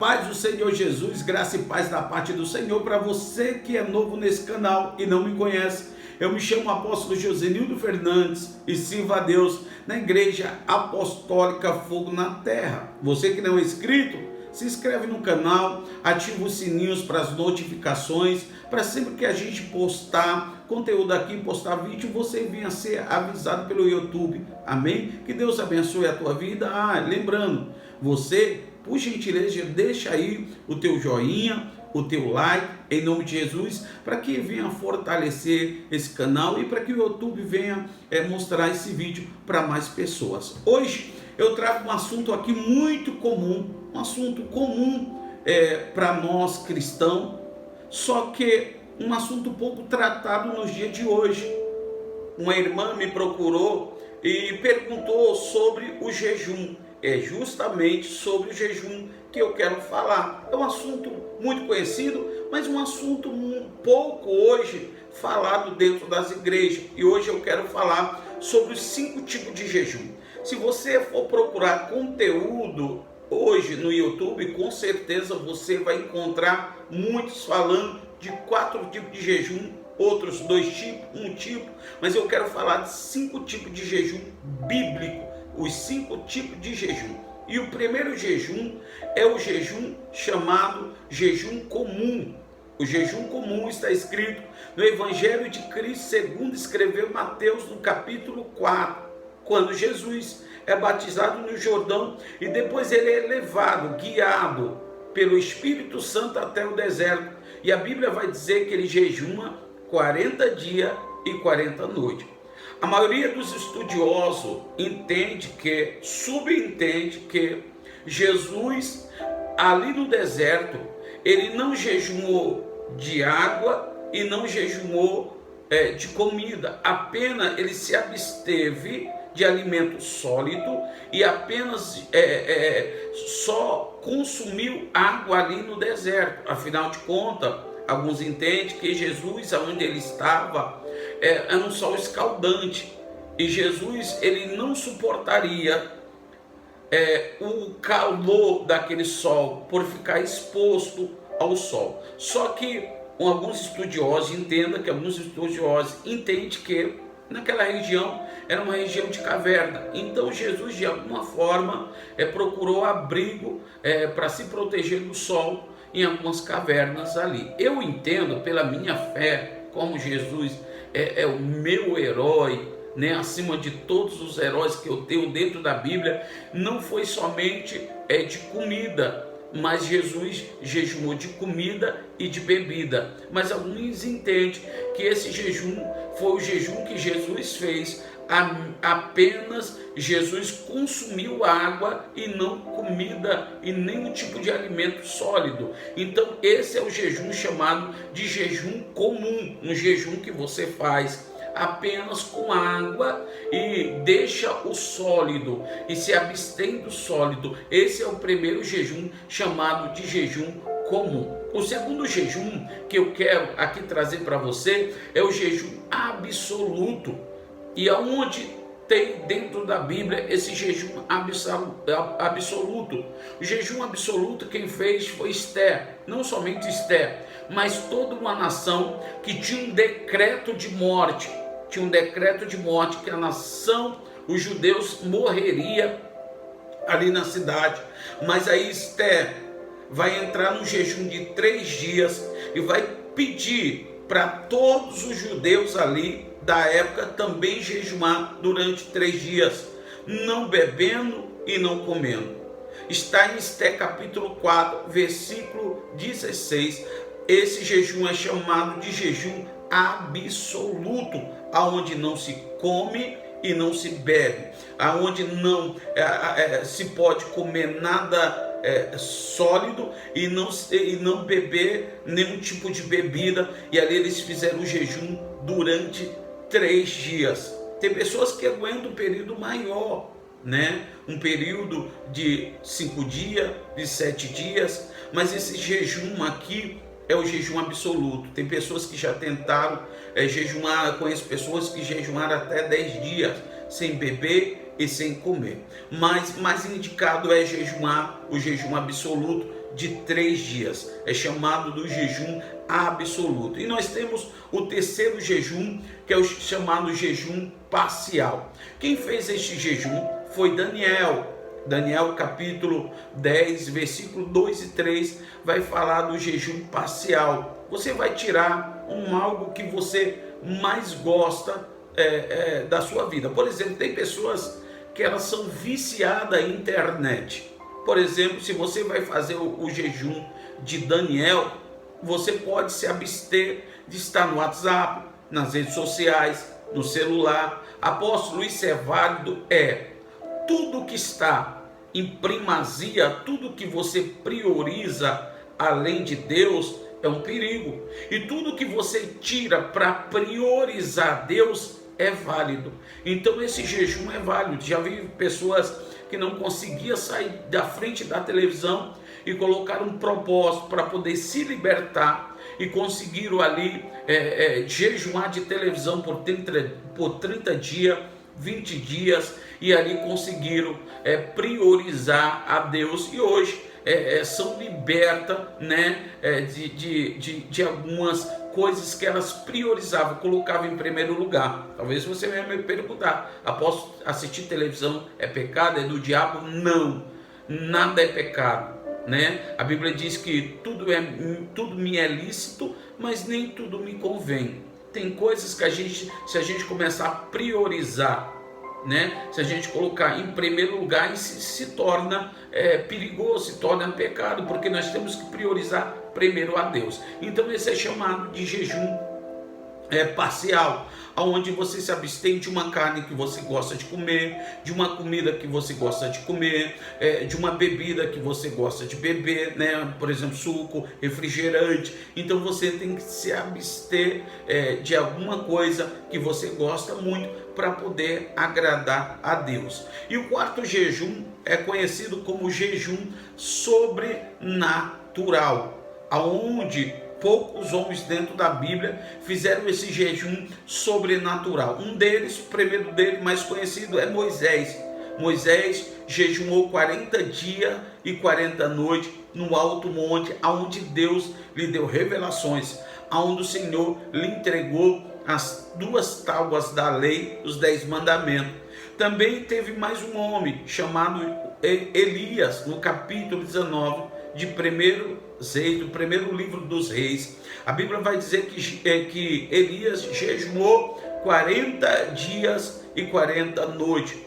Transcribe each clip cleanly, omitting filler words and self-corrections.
Paz do Senhor Jesus, graça e paz da parte do Senhor. Para você que é novo nesse canal e não me conhece, eu me chamo apóstolo Josenildo Fernandes e sirvo a Deus na Igreja Apostólica Fogo na Terra. Você que não é inscrito, se inscreve no canal, ativa os sininhos para as notificações, para sempre que a gente postar conteúdo aqui, postar vídeo, você venha ser avisado pelo YouTube. Amém? Que Deus abençoe a tua vida. Lembrando, você, por gentileza, deixa aí o teu joinha, o teu like, em nome de Jesus, para que venha fortalecer esse canal e para que o YouTube venha mostrar esse vídeo para mais pessoas. Hoje eu trago um assunto aqui muito comum, um assunto comum para nós cristãos, só que um assunto pouco tratado nos dias de hoje. Uma irmã me procurou e perguntou sobre o jejum. É justamente sobre o jejum que eu quero falar. É um assunto muito conhecido, mas um assunto pouco hoje falado dentro das igrejas. E hoje eu quero falar sobre os 5 tipos de jejum. Se você for procurar conteúdo hoje no YouTube, com certeza você vai encontrar muitos falando de 4 tipos de jejum, outros 2 tipos, 1 tipo, mas eu quero falar de 5 tipos de jejum bíblico. Os 5 tipos de jejum. E o primeiro jejum é o jejum chamado jejum comum. O jejum comum está escrito no Evangelho de Cristo segundo escreveu Mateus no capítulo 4, quando Jesus é batizado no Jordão e depois ele é levado, guiado pelo Espírito Santo até o deserto. E a Bíblia vai dizer que ele jejuma 40 dias e 40 noites. A maioria dos estudiosos subentende que Jesus, ali no deserto, ele não jejumou de água e não jejumou de comida, apenas ele se absteve de alimento sólido e apenas só consumiu água ali no deserto. Afinal de contas, alguns entendem que Jesus, onde ele estava, era um sol escaldante, e Jesus ele não suportaria o calor daquele sol por ficar exposto ao sol. Só que alguns estudiosos entendem que naquela região era uma região de caverna. Então Jesus de alguma forma procurou abrigo para se proteger do sol em algumas cavernas ali. Eu entendo pela minha fé como Jesus é o meu herói, né? Acima de todos os heróis que eu tenho dentro da Bíblia. Não foi somente de comida, mas Jesus jejumou de comida e de bebida. Mas alguns entendem que esse jejum foi o jejum que Jesus fez. Apenas Jesus consumiu água e não comida e nenhum tipo de alimento sólido. Então esse é o jejum chamado de jejum comum, um jejum que você faz apenas com água e deixa o sólido e se abstém do sólido. Esse é o primeiro jejum chamado de jejum comum. O segundo jejum que eu quero aqui trazer para você é o jejum absoluto. E aonde tem dentro da Bíblia esse jejum absoluto? O jejum absoluto quem fez foi Esther, não somente Esther, mas toda uma nação que tinha um decreto de morte, que a nação, os judeus morreria ali na cidade. Mas aí Esther vai entrar no jejum de 3 dias e vai pedir para todos os judeus ali da época também jejumar durante 3 dias, não bebendo e não comendo. Está em Esther capítulo 4, versículo 16. Esse jejum é chamado de jejum absoluto, aonde não se come e não se bebe, aonde não se pode comer nada sólido e não beber nenhum tipo de bebida. E ali eles fizeram o jejum durante 3 dias. Tem pessoas que aguentam um período maior, né? Um período de 5 dias, de 7 dias, mas esse jejum aqui é o jejum absoluto. Tem pessoas que já tentaram jejuar, conheço pessoas que jejuaram até 10 dias sem beber e sem comer. Mas mais indicado é jejuar o jejum absoluto de 3 dias. É chamado do jejum absoluto. E nós temos o terceiro jejum, que é o chamado jejum parcial. Quem fez este jejum foi Daniel. Daniel capítulo 10, versículo 2 e 3 vai falar do jejum parcial. Você vai tirar algo que você mais gosta da sua vida. Por exemplo, tem pessoas que elas são viciadas em internet. Por exemplo, se você vai fazer o jejum de Daniel, você pode se abster de estar no WhatsApp, nas redes sociais, no celular. Apóstolo, isso é válido? Tudo que está em primazia, tudo que você prioriza além de Deus é um perigo. E tudo que você tira para priorizar Deus é válido. Então esse jejum é válido. Já vi pessoas que não conseguiam sair da frente da televisão e colocaram um propósito para poder se libertar e conseguiram ali jejuar de televisão por 30 dias, 20 dias, e ali conseguiram priorizar a Deus, e hoje são libertas, né, de algumas coisas que elas priorizavam, colocavam em primeiro lugar. Talvez você venha me perguntar: após assistir televisão é pecado, é do diabo? Não, nada é pecado, né? A Bíblia diz que tudo me é lícito, mas nem tudo me convém. Tem coisas que se a gente começar a priorizar, né? Se a gente colocar em primeiro lugar, isso se torna perigoso, se torna pecado, porque nós temos que priorizar primeiro a Deus. Então esse é chamado de jejum parcial, onde você se abstém de uma carne que você gosta de comer, de uma comida que você gosta de comer, de uma bebida que você gosta de beber, né? Por exemplo, suco, refrigerante. Então você tem que se abster de alguma coisa que você gosta muito para poder agradar a Deus. E o quarto jejum é conhecido como jejum sobrenatural, aonde poucos homens dentro da Bíblia fizeram esse jejum sobrenatural. Um deles, o primeiro dele, mais conhecido, é Moisés. Moisés jejuou 40 dias e 40 noites no alto monte, aonde Deus lhe deu revelações, aonde o Senhor lhe entregou as 2 tábuas da lei, os 10 mandamentos. Também teve mais um homem chamado Elias, no capítulo 19 de do primeiro livro dos Reis. A Bíblia vai dizer que Elias jejuou 40 dias e 40 noites.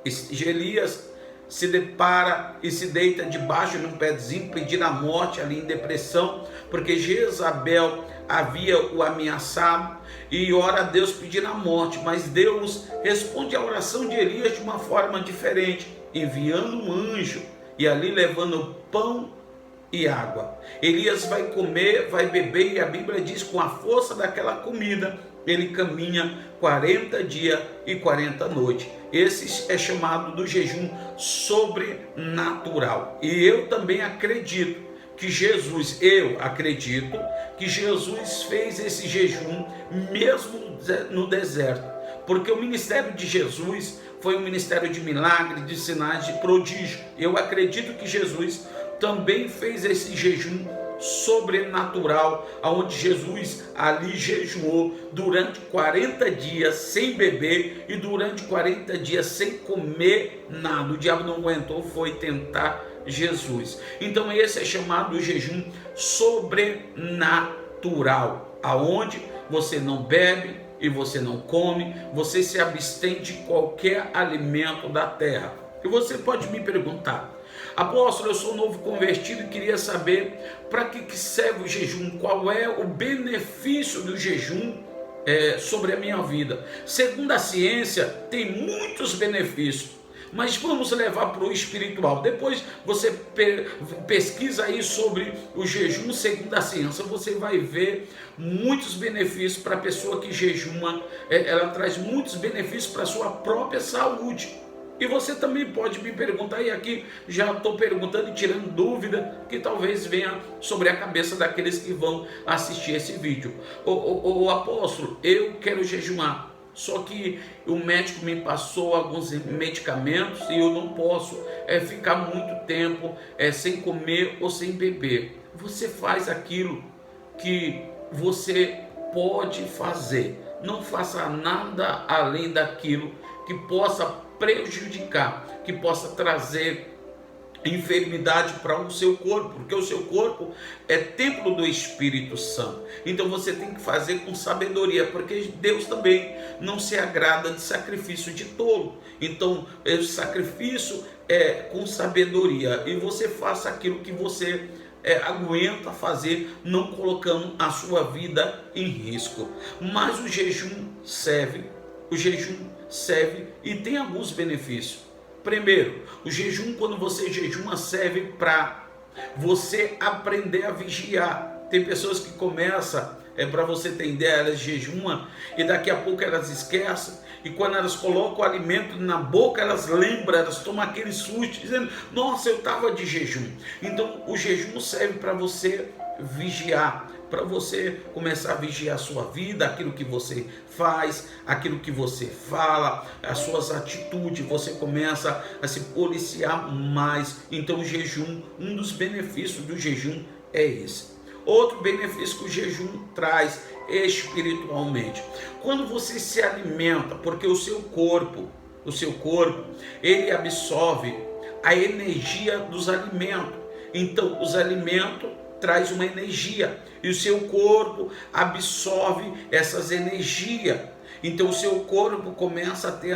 Elias se depara e se deita debaixo de um pezinho, pedindo a morte ali em depressão, porque Jezabel havia o ameaçado, e ora a Deus pedindo a morte. Mas Deus responde à oração de Elias de uma forma diferente, enviando um anjo e ali levando pão e água. Elias vai comer, vai beber, e a Bíblia diz que com a força daquela comida ele caminha 40 dias e 40 noites. Esse é chamado do jejum sobrenatural. E eu também acredito que Jesus fez esse jejum mesmo no deserto, porque o ministério de Jesus foi um ministério de milagres, de sinais, de prodígio. Eu acredito que Jesus também fez esse jejum sobrenatural, onde Jesus ali jejuou durante 40 dias sem beber e durante 40 dias sem comer nada. O diabo não aguentou, foi tentar Jesus. Então esse é chamado de jejum sobrenatural, aonde você não bebe e você não come, você se abstém de qualquer alimento da terra. E você pode me perguntar: apóstolo, eu sou novo convertido e queria saber para que serve o jejum, qual é o benefício do jejum sobre a minha vida. Segundo a ciência, tem muitos benefícios, mas vamos levar para o espiritual. Depois você pesquisa aí sobre o jejum segundo a ciência, você vai ver muitos benefícios para a pessoa que jejuma. Ela traz muitos benefícios para a sua própria saúde. E você também pode me perguntar, e aqui já estou perguntando e tirando dúvida que talvez venha sobre a cabeça daqueles que vão assistir esse vídeo. O apóstolo, eu quero jejuar, só que o médico me passou alguns medicamentos e eu não posso ficar muito tempo sem comer ou sem beber. Você faz aquilo que você pode fazer. Não faça nada além daquilo que possa prejudicar, que possa trazer enfermidade para o seu corpo, porque o seu corpo é templo do Espírito Santo. Então você tem que fazer com sabedoria, porque Deus também não se agrada de sacrifício de tolo. Então o sacrifício é com sabedoria, e você faça aquilo que você aguenta fazer, não colocando a sua vida em risco. Mas o jejum serve e tem alguns benefícios. Primeiro, o jejum, quando você jejuma, serve para você aprender a vigiar. Tem pessoas que começam, para você ter ideia, elas jejumam e daqui a pouco elas esquecem, e quando elas colocam o alimento na boca, elas lembram, elas tomam aquele susto, dizendo, nossa, eu estava de jejum. Então o jejum serve para você vigiar, para você começar a vigiar a sua vida, aquilo que você faz, aquilo que você fala, as suas atitudes, você começa a se policiar mais. Então o jejum, um dos benefícios do jejum é esse. Outro benefício que o jejum traz espiritualmente, quando você se alimenta, porque o seu corpo, ele absorve a energia dos alimentos. Então os alimentos traz uma energia e o seu corpo absorve essas energias. Então o seu corpo começa a ter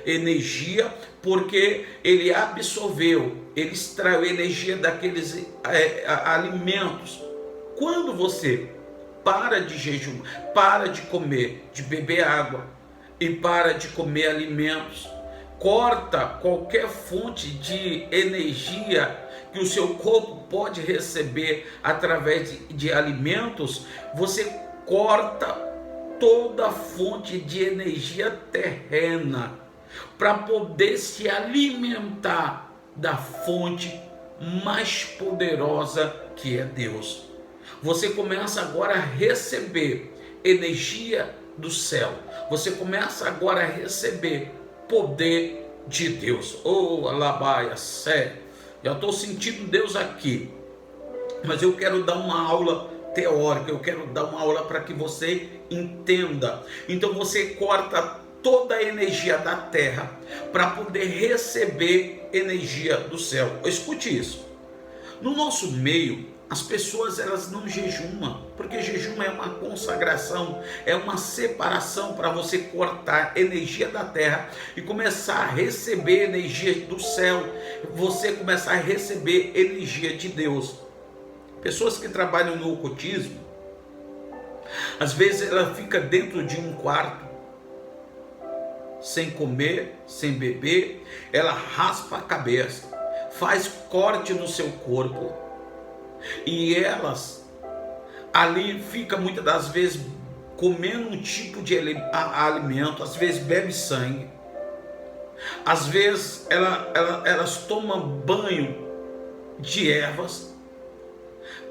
energia, porque ele absorveu, ele extraiu energia daqueles alimentos. Quando você para de jejum, para de comer, de beber água e para de comer alimentos, corta qualquer fonte de energia que o seu corpo pode receber através de alimentos, você corta toda a fonte de energia terrena para poder se alimentar da fonte mais poderosa que é Deus. Você começa agora a receber energia do céu, você começa agora a receber poder de Deus. Oh, alabaia, sério, já estou sentindo Deus aqui, mas eu quero dar uma aula teórica, eu quero dar uma aula para que você entenda. Então você corta toda a energia da terra para poder receber energia do céu. Escute isso. No nosso meio, as pessoas elas não jejumam, porque jejum é uma consagração, é uma separação para você cortar energia da terra e começar a receber energia do céu, você começar a receber energia de Deus. Pessoas que trabalham no ocultismo, às vezes ela fica dentro de um quarto, sem comer, sem beber, ela raspa a cabeça, faz corte no seu corpo, e elas ali fica muitas das vezes comendo um tipo de alimento, às vezes bebe sangue, às vezes elas tomam banho de ervas,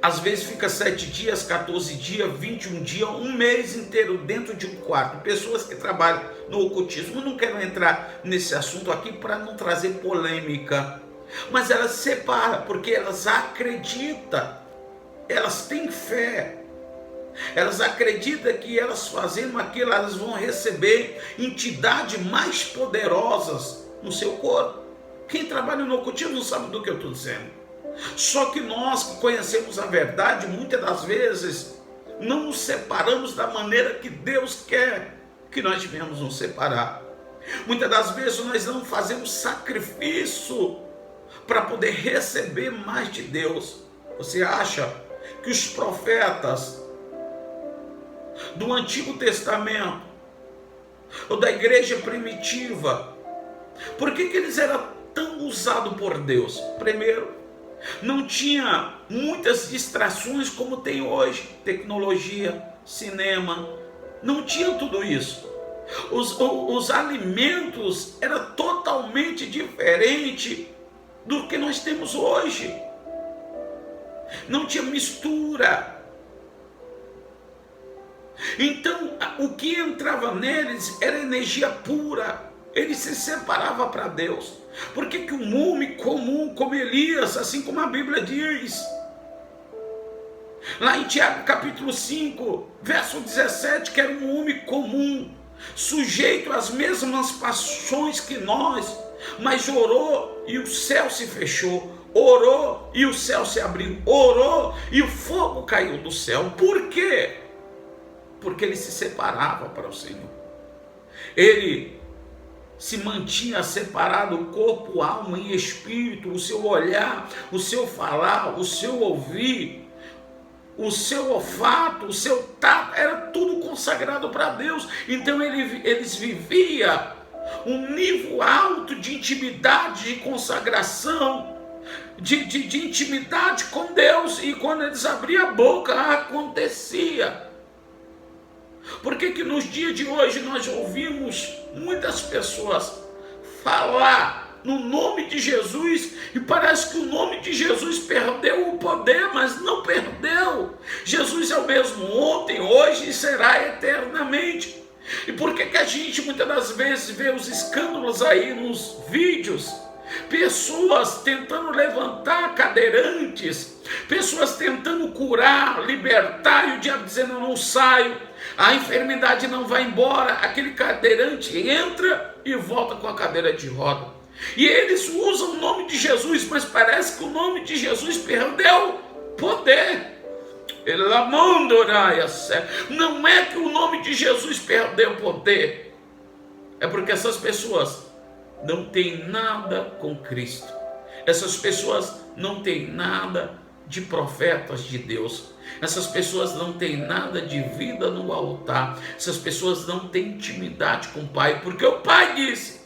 às vezes fica 7 dias, 14 dias, 21 dias, um mês inteiro dentro de um quarto. Pessoas que trabalham no ocultismo, não quero entrar nesse assunto aqui para não trazer polêmica, mas elas separam, porque elas acreditam, elas têm fé, elas acreditam que elas fazendo aquilo, elas vão receber entidades mais poderosas no seu corpo. Quem trabalha no ocultismo não sabe do que eu estou dizendo. Só que nós que conhecemos a verdade, muitas das vezes não nos separamos da maneira que Deus quer que nós devemos nos separar. Muitas das vezes nós não fazemos sacrifício para poder receber mais de Deus. Você acha que os profetas do Antigo Testamento ou da igreja primitiva, por que eles eram tão usados por Deus? Primeiro, não tinha muitas distrações como tem hoje, tecnologia, cinema, não tinha tudo isso. Os alimentos eram totalmente diferentes do que nós temos hoje. Não tinha mistura. Então, o que entrava neles era energia pura. Ele se separava para Deus. Por que um homem comum como Elias, assim como a Bíblia diz, lá em Tiago capítulo 5, verso 17, que era um homem comum, sujeito às mesmas paixões que nós, mas orou e o céu se fechou, orou e o céu se abriu, orou e o fogo caiu do céu. Por quê? Porque ele se separava para o Senhor. Ele se mantinha separado, corpo, alma e espírito, o seu olhar, o seu falar, o seu ouvir, o seu olfato, o seu tato, era tudo consagrado para Deus. Então eles viviam um nível alto de intimidade, de consagração, de intimidade com Deus, e quando eles abriam a boca, acontecia. Por que nos dias de hoje nós ouvimos muitas pessoas falar no nome de Jesus e parece que o nome de Jesus perdeu o poder, mas não perdeu. Jesus é o mesmo ontem, hoje e será eternamente. E por que a gente muitas das vezes vê os escândalos aí nos vídeos? Pessoas tentando levantar cadeirantes, pessoas tentando curar, libertar, e o diabo dizendo: eu não saio, a enfermidade não vai embora. Aquele cadeirante entra e volta com a cadeira de roda. E eles usam o nome de Jesus, mas parece que o nome de Jesus perdeu poder. Não é que o nome de Jesus perdeu poder, é porque essas pessoas não têm nada com Cristo. Essas pessoas não têm nada de profetas de Deus. Essas pessoas não têm nada de vida no altar. Essas pessoas não têm intimidade com o Pai, porque o Pai disse: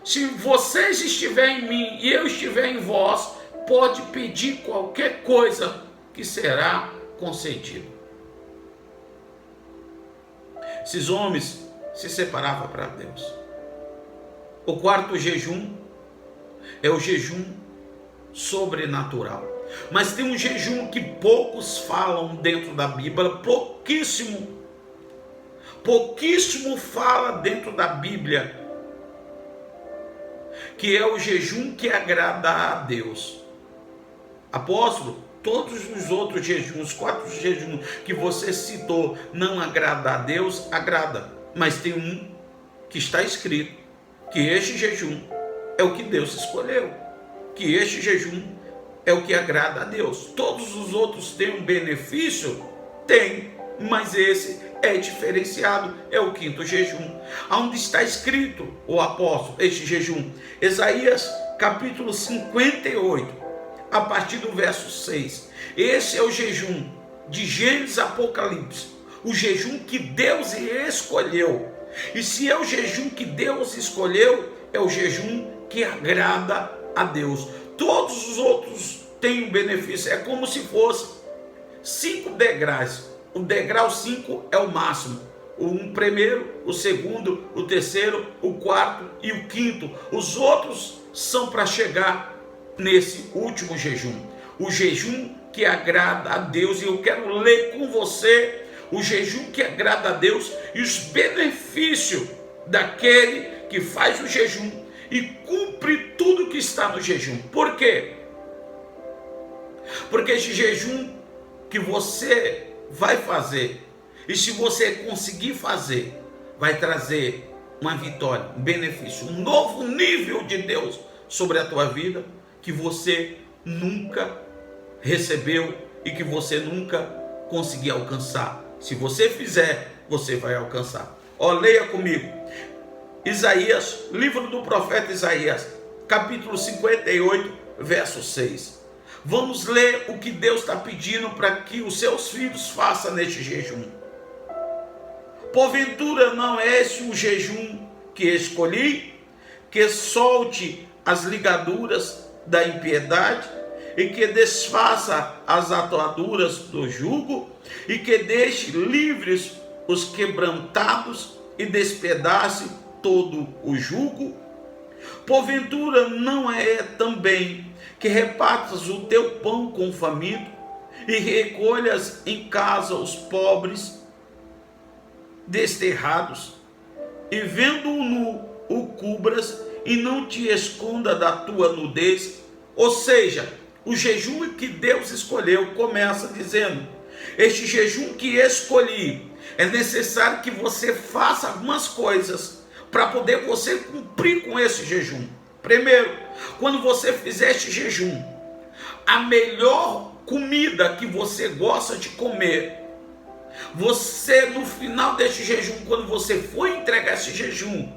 se vocês estiverem em mim e eu estiver em vós, pode pedir qualquer coisa que será concedido. Esses homens se separavam para Deus. O quarto jejum é o jejum sobrenatural. Mas tem um jejum que poucos falam dentro da Bíblia, pouquíssimo fala dentro da Bíblia, que é o jejum que agrada a Deus. Apóstolo, todos os outros jejuns, 4 jejuns que você citou, não agrada a Deus? Agrada, mas tem um que está escrito, que este jejum é o que Deus escolheu, que este jejum é o que agrada a Deus. Todos os outros têm um benefício? Tem, mas esse é diferenciado, é o 5º jejum. Onde está escrito, o apóstolo, este jejum? Isaías capítulo 58, a partir do verso 6. Esse é o jejum de Gênesis a Apocalipse, o jejum que Deus escolheu. E se é o jejum que Deus escolheu, é o jejum que agrada a Deus. Todos os outros têm um benefício. É como se fosse 5 degraus. O degrau 5 é o máximo. O primeiro, o segundo, o terceiro, o quarto e o quinto. Os outros são para chegar nesse último jejum. O jejum que agrada a Deus. E eu quero ler com você o jejum que agrada a Deus e os benefícios daquele que faz o jejum e cumpre tudo que está no jejum. Por quê? Porque este jejum que você vai fazer, e se você conseguir fazer, vai trazer uma vitória, um benefício, um novo nível de Deus sobre a tua vida, que você nunca recebeu e que você nunca conseguiu alcançar. Se você fizer, você vai alcançar. Leia comigo. Isaías, livro do profeta Isaías, capítulo 58, verso 6. Vamos ler o que Deus está pedindo para que os seus filhos façam neste jejum. Porventura não é esse o jejum que escolhi, que solte as ligaduras da impiedade e que desfaça as ataduras do jugo e que deixe livres os quebrantados e despedace todo o jugo? Porventura não é também que repartas o teu pão com o faminto e recolhas em casa os pobres desterrados, e vendo-o nu, o cubras, e não te esconda da tua nudez. Ou seja, o jejum que Deus escolheu começa dizendo: este jejum que escolhi, é necessário que você faça algumas coisas para poder você cumprir com esse jejum. Primeiro, quando você fizer este jejum, a melhor comida que você gosta de comer, você no final deste jejum, quando você for entregar esse jejum,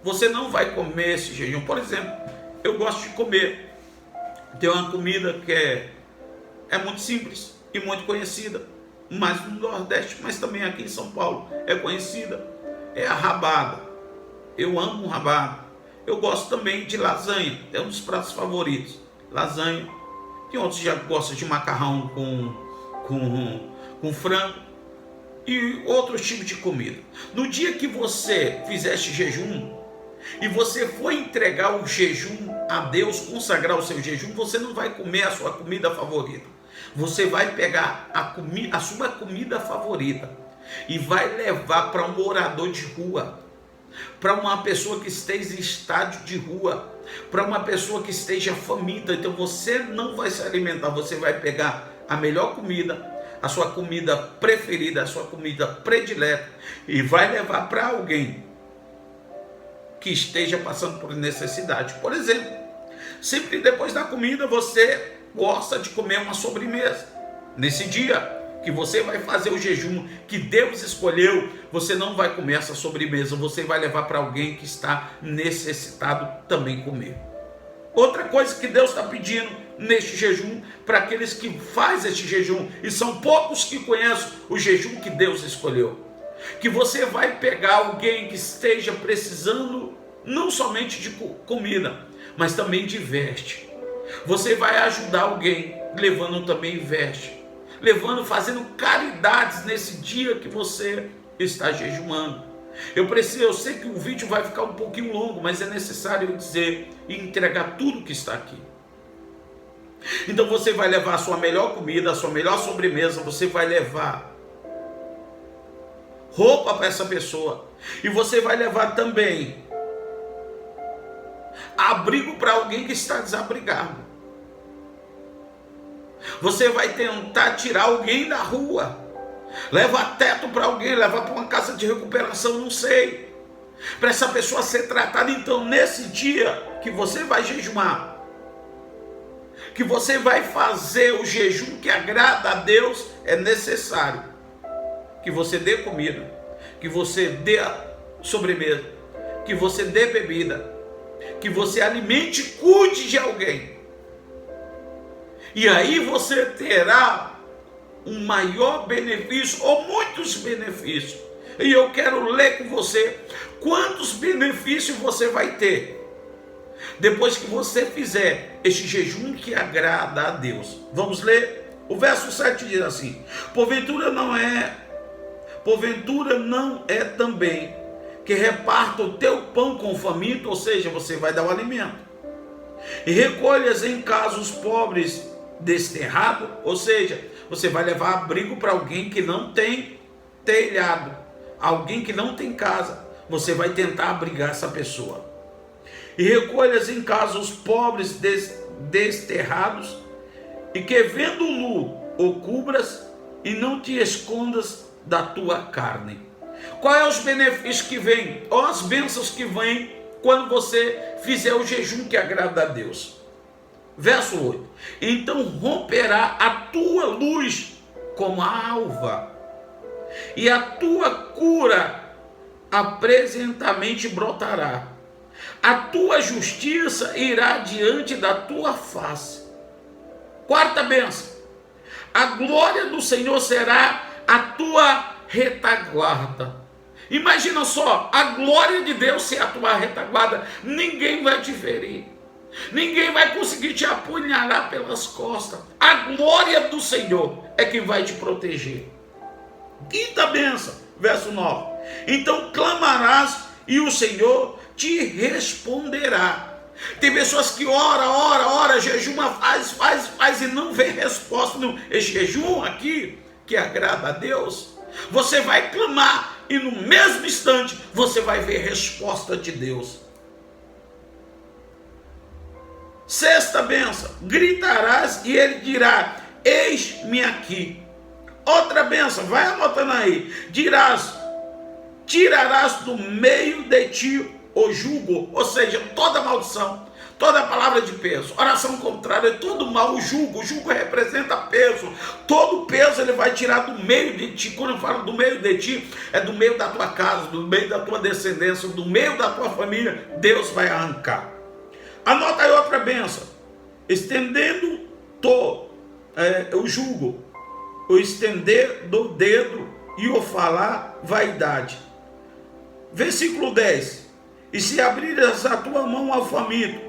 você não vai comer esse jejum. Por exemplo, eu gosto de comer, tem uma comida que é muito simples e muito conhecida, mas no Nordeste, mas também aqui em São Paulo é conhecida, é a rabada. Eu amo rabada. Eu gosto também de lasanha, é um dos pratos favoritos, lasanha. Tem outros que já gostam de macarrão com frango e outros tipos de comida. No dia que você fizer este jejum e você for entregar o jejum a Deus, consagrar o seu jejum, você não vai comer a sua comida favorita. Você vai pegar a sua comida favorita e vai levar para um morador de rua, para uma pessoa que esteja em estádio de rua, para uma pessoa que esteja faminta. Então você não vai se alimentar, você vai pegar a melhor comida, a sua comida preferida, a sua comida predileta, e vai levar para alguém que esteja passando por necessidade. Por exemplo, sempre depois da comida você gosta de comer uma sobremesa. Nesse dia que você vai fazer o jejum que Deus escolheu, você não vai comer essa sobremesa, você vai levar para alguém que está necessitado também comer. Outra coisa que Deus está pedindo neste jejum, para aqueles que fazem este jejum, e são poucos que conhecem o jejum que Deus escolheu, que você vai pegar alguém que esteja precisando não somente de comida, mas também de veste. Você vai ajudar alguém levando também veste, fazendo caridades nesse dia que você está jejuando. Eu sei que o vídeo vai ficar um pouquinho longo, mas é necessário eu dizer e entregar tudo que está aqui. Então você vai levar a sua melhor comida, a sua melhor sobremesa, você vai levar roupa para essa pessoa, e você vai levar também abrigo para alguém que está desabrigado. Você vai tentar tirar alguém da rua, levar teto para alguém, levar para uma casa de recuperação, não sei, para essa pessoa ser tratada. Então nesse dia que você vai jejuar, que você vai fazer o jejum que agrada a Deus, é necessário que você dê comida, que você dê sobremesa, que você dê bebida, que você alimente e cuide de alguém. E aí você terá um maior benefício, ou muitos benefícios. E eu quero ler com você quantos benefícios você vai ter depois que você fizer este jejum que agrada a Deus. Vamos ler? O verso 7 diz assim: Porventura não é também que reparta o teu pão com o faminto, ou seja, você vai dar o alimento, e recolhas em casa os pobres desterrados, ou seja, você vai levar abrigo para alguém que não tem telhado, alguém que não tem casa, você vai tentar abrigar essa pessoa. E recolhas em casa os pobres desterrados, e que vendo nu o cubras, e não te escondas da tua carne. Qual é os benefícios que vêm, ou as bênçãos que vêm quando você fizer o jejum que agrada a Deus? Verso 8: Então romperá a tua luz como a alva, e a tua cura apresentamente brotará. A tua justiça irá diante da tua face. Quarta bênção: a glória do Senhor será a tua retaguarda. Imagina só, a glória de Deus ser a tua retaguarda. Ninguém vai te ferir, ninguém vai conseguir te apunhalar pelas costas. A glória do Senhor é quem vai te proteger. Quinta bênção, verso 9: Então clamarás e o Senhor te responderá. Tem pessoas que ora, jejuma, faz e não vê resposta. Não, esse jejum aqui que agrada a Deus, você vai clamar e no mesmo instante você vai ver resposta de Deus. Sexta bênção: gritarás e ele dirá: eis-me aqui. Outra bênção, vai anotando aí: dirás, tirarás do meio de ti o jugo, ou seja, toda maldição, toda palavra de peso. Oração contrária é todo mal. O jugo representa peso. Todo peso ele vai tirar do meio de ti. Quando eu falo do meio de ti, é do meio da tua casa, do meio da tua descendência, do meio da tua família. Deus vai arrancar. Anota aí outra bênção: estendendo o jugo, o estender do dedo e o falar vaidade. Versículo 10: e se abrires a tua mão ao faminto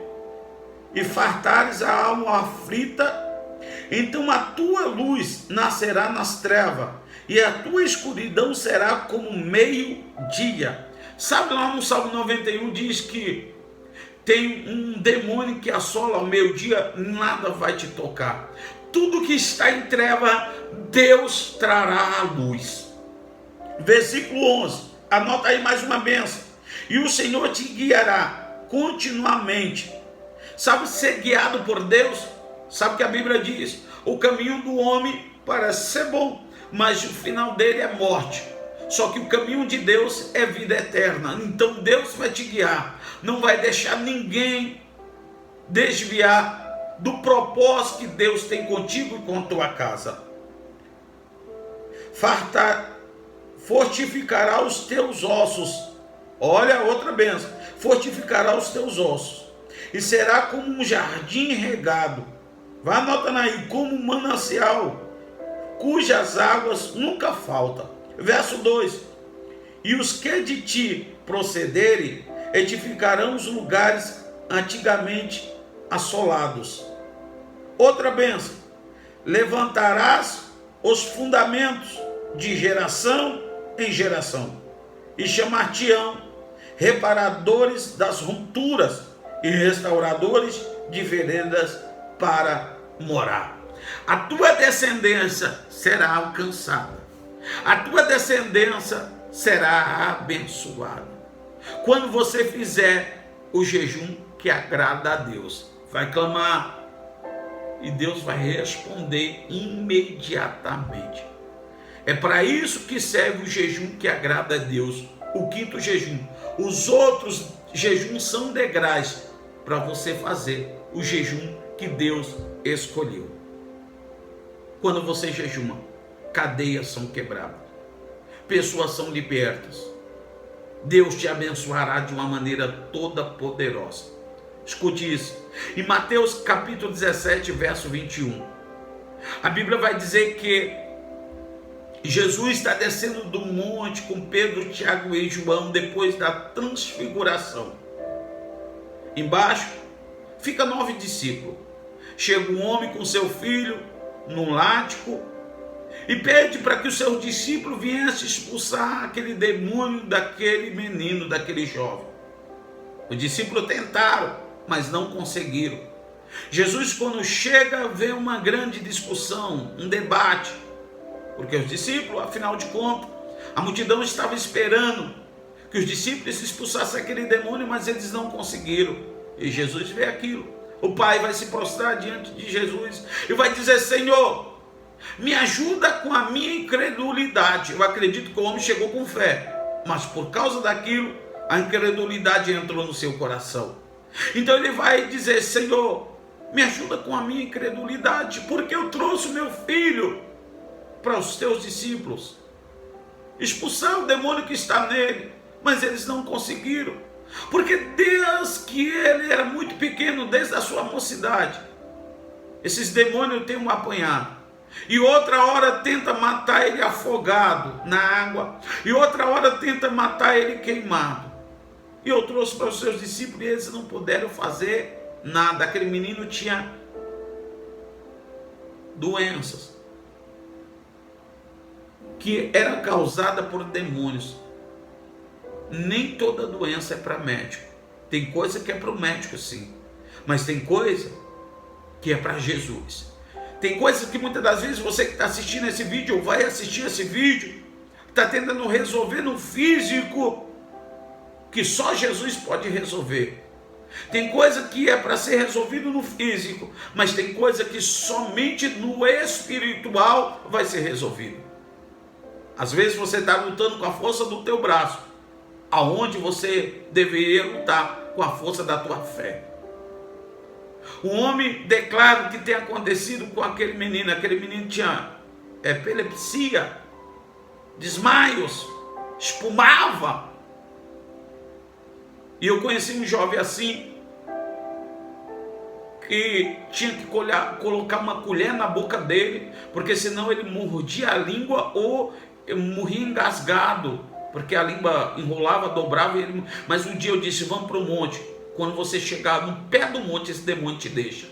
e fartares a alma aflita, então a tua luz nascerá nas trevas e a tua escuridão será como meio-dia. Sabe, lá no Salmo 91 diz que tem um demônio que assola ao meio-dia, nada vai te tocar. Tudo que está em treva, Deus trará a luz. Versículo 11, anota aí mais uma bênção: e o Senhor te guiará continuamente. Sabe ser guiado por Deus? Sabe que a Bíblia diz: o caminho do homem parece ser bom, mas o final dele é morte. Só que o caminho de Deus é vida eterna. Então Deus vai te guiar, não vai deixar ninguém desviar do propósito que Deus tem contigo e com a tua casa. Fortificará os teus ossos. Olha outra bênção: fortificará os teus ossos, e será como um jardim regado. Vai anotando aí: como um manancial, cujas águas nunca faltam. Verso 2: e os que de ti procederem edificarão os lugares antigamente assolados. Outra bênção: levantarás os fundamentos de geração em geração, e chamar-te-ão reparadores das rupturas e restauradores de veredas para morar. A tua descendência será alcançada, a tua descendência será abençoada quando você fizer o jejum que agrada a Deus. Vai clamar e Deus vai responder imediatamente. É para isso que serve o jejum que agrada a Deus, o quinto jejum. Os outros jejuns são degraus para você fazer o jejum que Deus escolheu. Quando você jejuma, cadeias são quebradas, pessoas são libertas, Deus te abençoará de uma maneira toda poderosa. Escute isso, em Mateus capítulo 17, verso 21, a Bíblia vai dizer que Jesus está descendo do monte com Pedro, Tiago e João depois da transfiguração. Embaixo fica 9 discípulos. Chega um homem com seu filho num látigo e pede para que os seus discípulos viessem expulsar aquele demônio daquele menino, daquele jovem. Os discípulos tentaram, mas não conseguiram. Jesus, quando chega, vê uma grande discussão, um debate, porque os discípulos, afinal de contas, a multidão estava esperando que os discípulos expulsassem aquele demônio, mas eles não conseguiram. E Jesus vê aquilo. O pai vai se prostrar diante de Jesus e vai dizer: Senhor, me ajuda com a minha incredulidade. Eu acredito que o homem chegou com fé, mas por causa daquilo, a incredulidade entrou no seu coração. Então ele vai dizer: Senhor, me ajuda com a minha incredulidade, porque eu trouxe o meu filho para os teus discípulos expulsar o demônio que está nele, mas eles não conseguiram, porque desde que ele era muito pequeno, desde a sua mocidade, esses demônios têm um apanhado, e outra hora tenta matar ele afogado na água, e outra hora tenta matar ele queimado. E eu trouxe para os seus discípulos e eles não puderam fazer nada. Aquele menino tinha doenças que era causada por demônios. Nem toda doença é para médico. Tem coisa que é para o médico, sim, mas tem coisa que é para Jesus. Tem coisas que muitas das vezes você que está assistindo esse vídeo ou vai assistir esse vídeo está tentando resolver no físico, que só Jesus pode resolver. Tem coisa que é para ser resolvido no físico, mas tem coisa que somente no espiritual vai ser resolvido. Às vezes você está lutando com a força do teu braço, aonde você deveria lutar com a força da tua fé. O homem declara o que tem acontecido com aquele menino tinha epilepsia, desmaios, espumava. E eu conheci um jovem assim, que tinha que colocar uma colher na boca dele, porque senão ele mordia a língua ou morria engasgado, porque a língua enrolava, dobrava. Mas um dia eu disse: vamos para o monte. Quando você chegar no pé do monte, esse demônio te deixa.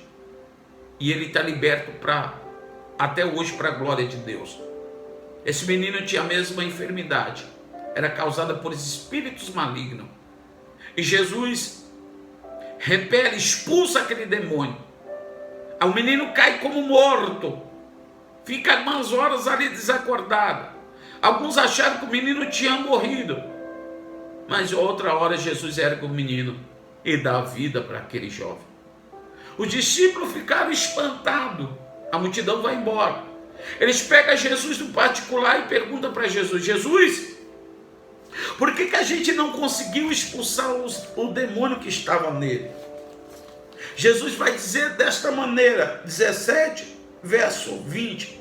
E ele está liberto até hoje, para a glória de Deus. Esse menino tinha a mesma enfermidade, era causada por espíritos malignos. E Jesus repele, expulsa aquele demônio. O menino cai como morto, fica umas horas ali desacordado. Alguns acharam que o menino tinha morrido, mas outra hora Jesus ergue o menino e dá vida para aquele jovem. Os discípulos ficaram espantados, a multidão vai embora. Eles pegam Jesus no particular e perguntam para Jesus: Jesus, por que a gente não conseguiu expulsar o demônio que estava nele? Jesus vai dizer desta maneira, 17, verso 20.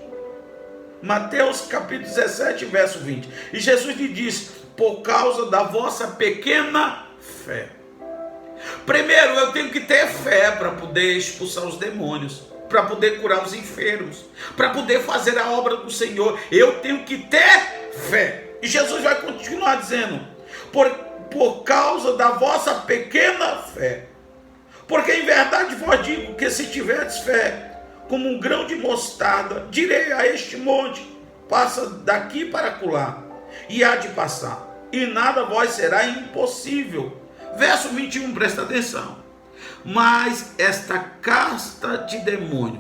Mateus capítulo 17, verso 20. E Jesus lhe disse: por causa da vossa pequena fé. Primeiro, eu tenho que ter fé para poder expulsar os demônios, para poder curar os enfermos, para poder fazer a obra do Senhor. Eu tenho que ter fé. E Jesus vai continuar dizendo: por causa da vossa pequena fé. Porque em verdade vos digo que se tiverdes fé, como um grão de mostarda, direi a este monte: passa daqui para acolá, e há de passar, e nada vos será impossível. Verso 21, presta atenção. Mas esta casta de demônio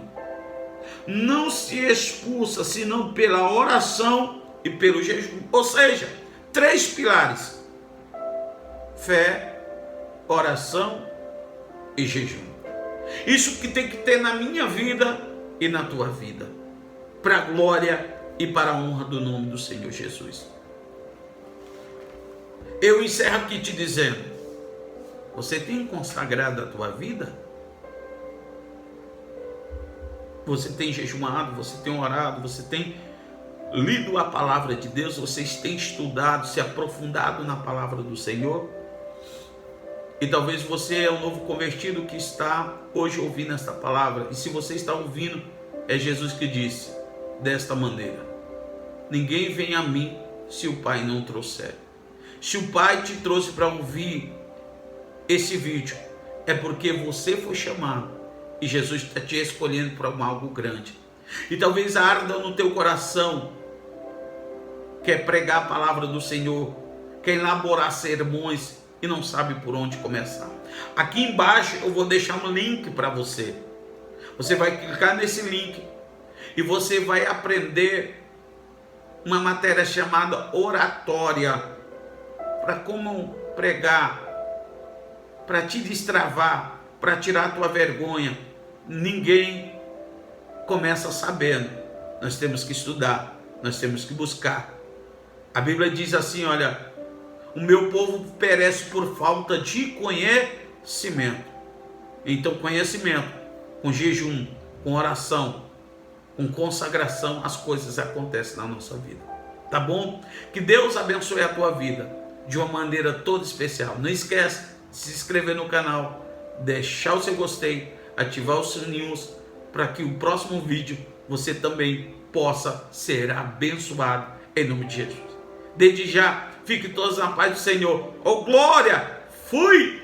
não se expulsa senão pela oração e pelo jejum. Ou seja, 3 pilares: fé, oração e jejum. Isso que tem que ter na minha vida e na tua vida, para a glória e para a honra do nome do Senhor Jesus. Eu encerro aqui te dizendo: você tem consagrado a tua vida? Você tem jejuado, você tem orado, você tem lido a palavra de Deus, vocês têm estudado, se aprofundado na palavra do Senhor? E talvez você é um novo convertido que está hoje ouvindo esta palavra. E se você está ouvindo, é Jesus que disse desta maneira: ninguém vem a mim se o Pai não trouxer. Se o Pai te trouxe para ouvir esse vídeo, é porque você foi chamado e Jesus está te escolhendo para algo grande. E talvez arda no teu coração, quer pregar a palavra do Senhor, quer elaborar sermões e não sabe por onde começar. Aqui embaixo eu vou deixar um link para você. Você vai clicar nesse link e você vai aprender uma matéria chamada oratória, para como pregar, para te destravar, para tirar a tua vergonha. Ninguém começa sabendo. Nós temos que estudar, nós temos que buscar. A Bíblia diz assim, olha: o meu povo perece por falta de conhecimento. Então, conhecimento, com jejum, com oração, com consagração, as coisas acontecem na nossa vida. Tá bom? Que Deus abençoe a tua vida de uma maneira toda especial. Não esquece de se inscrever no canal, deixar o seu gostei, ativar os sininhos, para que o próximo vídeo você também possa ser abençoado em nome de Jesus. Desde já, fique todos na paz do Senhor. Oh glória! Fui!